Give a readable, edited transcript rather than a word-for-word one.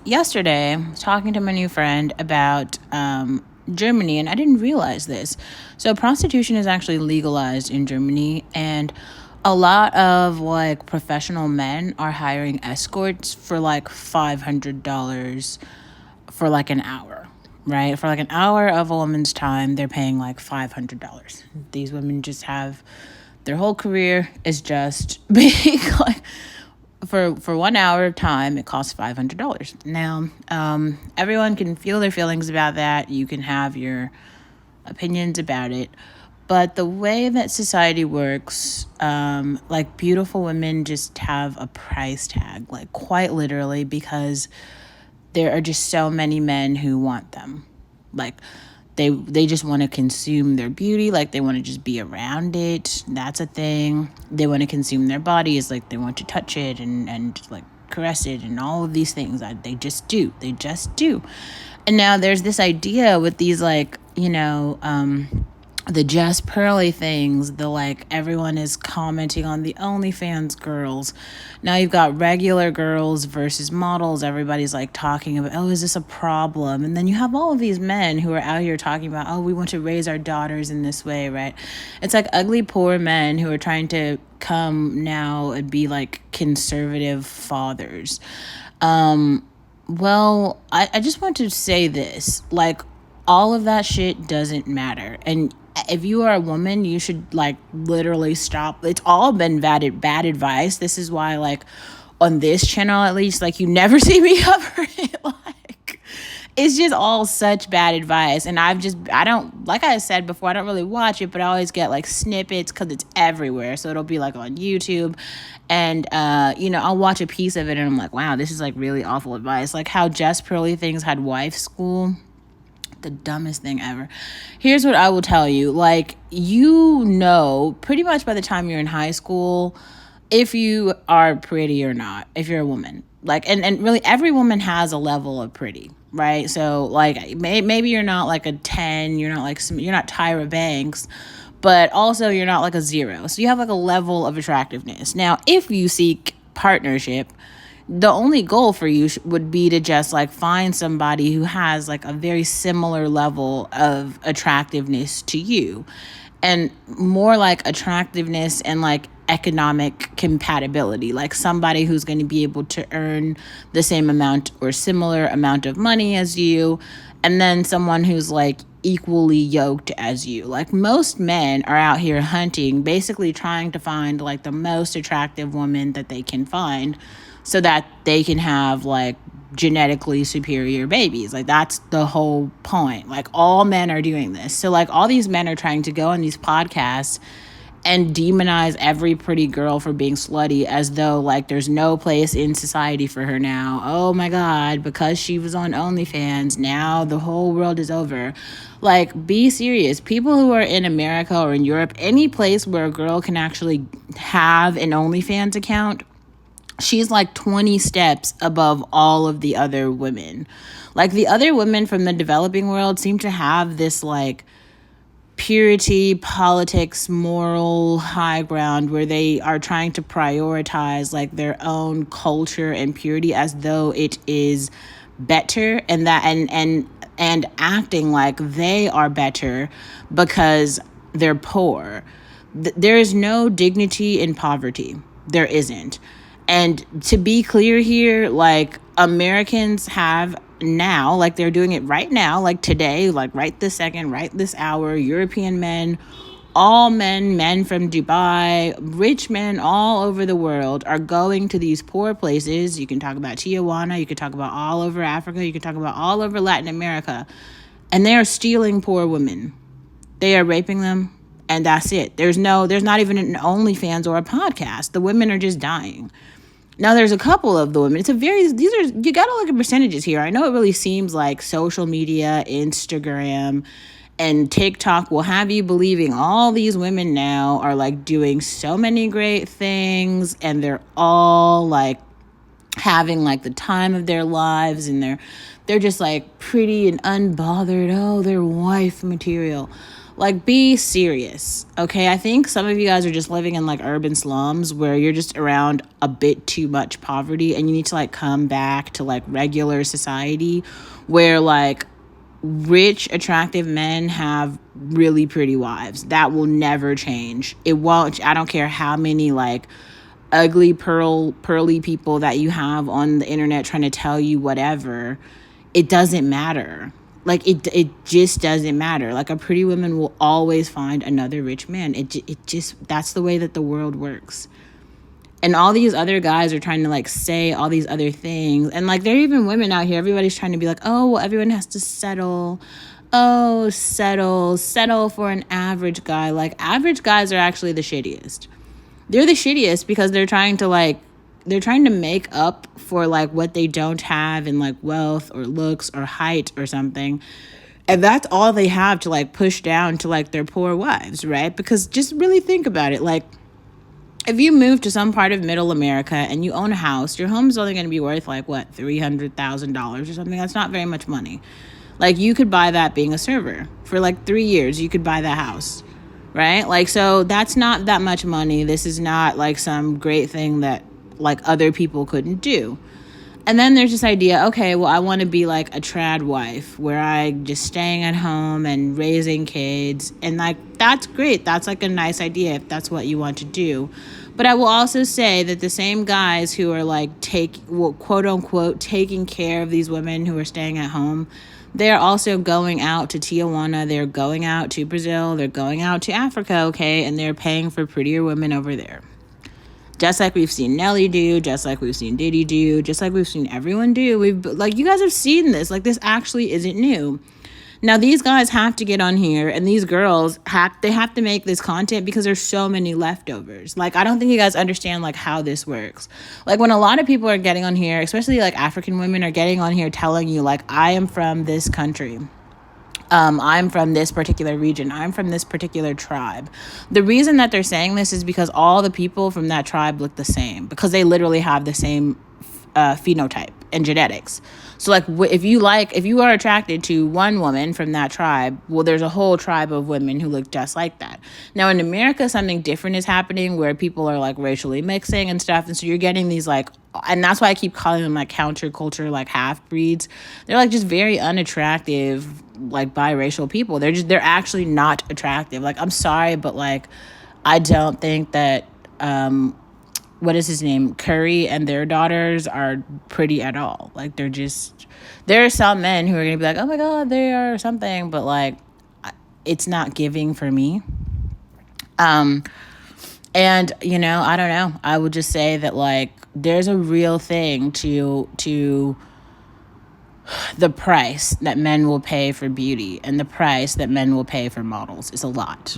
Yesterday, I was talking to my new friend about Germany, and I didn't realize this. So, prostitution is actually legalized in Germany, and a lot of like professional men are hiring escorts for like $500 for like an hour, right? For like an hour of a woman's time, they're paying like $500. These women just have their whole career is just being like for 1 hour of time, it costs $500. Now, everyone can feel their feelings about that. You can have your opinions about it. But the way that society works, like beautiful women just have a price tag, like quite literally, because there are just so many men who want them. Like they just want to consume their beauty, like they want to just be around it. That's a thing. They want to consume their bodies, like they want to touch it and like caress it and all of these things that they just do. And now there's this idea with these the Just Pearly things, the like everyone is commenting on the OnlyFans girls. Now you've got regular girls versus models. Everybody's like talking about, oh, is this a problem? And then you have all of these men who are out here talking about, oh, we want to raise our daughters in this way, right? It's like ugly, poor men who are trying to come now and be like conservative fathers. Well, I just want to say this, like, all of that shit doesn't matter. And if you are a woman, you should like literally stop. It's all been bad advice. This is why, like, on this channel at least, like, you never see me cover it. Like, it's just all such bad advice. And I don't, like I said before, I don't really watch it, but I always get like snippets because it's everywhere. So it'll be like on YouTube. And, I'll watch a piece of it and I'm like, wow, this is like really awful advice. Like how Just Pearly Things had wife school. The dumbest thing ever. Here's what I will tell you. Like, pretty much by the time you're in high school, if you are pretty or not, if you're a woman. Like, and really every woman has a level of pretty, right? So like maybe you're not like a 10, you're not Tyra Banks, but also you're not like a 0. So you have like a level of attractiveness. Now, if you seek partnership, the only goal for you would be to just like find somebody who has like a very similar level of attractiveness to you, and more like attractiveness and like economic compatibility, like somebody who's going to be able to earn the same amount or similar amount of money as you, and then someone who's like equally yoked as you. Like most men are out here hunting, basically trying to find like the most attractive woman that they can find, so that they can have like genetically superior babies. Like that's the whole point. Like all men are doing this. So like all these men are trying to go on these podcasts and demonize every pretty girl for being slutty, as though like there's no place in society for her now. Oh my God, because she was on OnlyFans, now the whole world is over. Like, be serious. People who are in America or in Europe, any place where a girl can actually have an OnlyFans account, she's like 20 steps above all of the other women. Like the other women from the developing world seem to have this like purity, politics, moral high ground where they are trying to prioritize like their own culture and purity as though it is better, and that and acting like they are better because they're poor. There is no dignity in poverty. There isn't. And to be clear here, like Americans have now, like they're doing it right now, like today, like right this second, right this hour, European men, all men from Dubai, rich men all over the world are going to these poor places. You can talk about Tijuana, you can talk about all over Africa, you can talk about all over Latin America, and they are stealing poor women. They are raping them, and that's it. There's not even an OnlyFans or a podcast. The women are just dying. Now, there's a couple of the women. You got to look at percentages here. I know it really seems like social media, Instagram, and TikTok will have you believing all these women now are like doing so many great things, and they're all like having like the time of their lives, and they're just like pretty and unbothered. Oh, they're wife material. Like, be serious, okay? I think some of you guys are just living in like urban slums where you're just around a bit too much poverty, and you need to like come back to like regular society where like rich, attractive men have really pretty wives. That will never change. It won't. I don't care how many like ugly pearly people that you have on the internet trying to tell you whatever. It doesn't matter. Like it just doesn't matter. Like a pretty woman will always find another rich man. It just that's the way that the world works. And all these other guys are trying to like say all these other things. And like there are even women out here. Everybody's trying to be like, oh, well, everyone has to settle. Oh, settle for an average guy. Like average guys are actually the shittiest. They're the shittiest because they're trying to make up for like what they don't have in like wealth or looks or height or something. And that's all they have to like push down to like their poor wives, right? Because just really think about it. Like if you move to some part of middle America and you own a house, your home is only going to be worth like what, $300,000 or something. That's not very much money. Like you could buy that being a server for like 3 years. You could buy that house, right? Like, so that's not that much money. This is not like some great thing that like other people couldn't do. And then there's this idea, okay, well, I want to be like a trad wife where I just staying at home and raising kids. And like, that's great. That's like a nice idea if that's what you want to do. But I will also say that the same guys who are like quote unquote, taking care of these women who are staying at home, they're also going out to Tijuana. They're going out to Brazil. They're going out to Africa, okay? And they're paying for prettier women over there. Just like we've seen Nelly do, just like we've seen Diddy do, just like we've seen everyone do. You guys have seen this. Like, this actually isn't new. Now, these guys have to get on here, and these girls have to make this content because there's so many leftovers. Like, I don't think you guys understand, like, how this works. Like, when a lot of people are getting on here, especially, like, African women are getting on here telling you, like, I am from this country. I'm from this particular region. I'm from this particular tribe. The reason that they're saying this is because all the people from that tribe look the same, because they literally have the same phenotype and genetics. So like if you are attracted to one woman from that tribe, well, there's a whole tribe of women who look just like that. Now in America, something different is happening where people are like racially mixing and stuff. And so you're getting these like, and that's why I keep calling them like counterculture, like half breeds. They're like just very unattractive, like biracial people. They're actually not attractive. Like, I'm sorry, but like, I don't think that, what is his name? Curry and their daughters are pretty at all. Like, there are some men who are going to be like, oh my God, they are something, but like, it's not giving for me. And you know, I don't know. I would just say that like, there's a real thing to the price that men will pay for beauty, and the price that men will pay for models is a lot.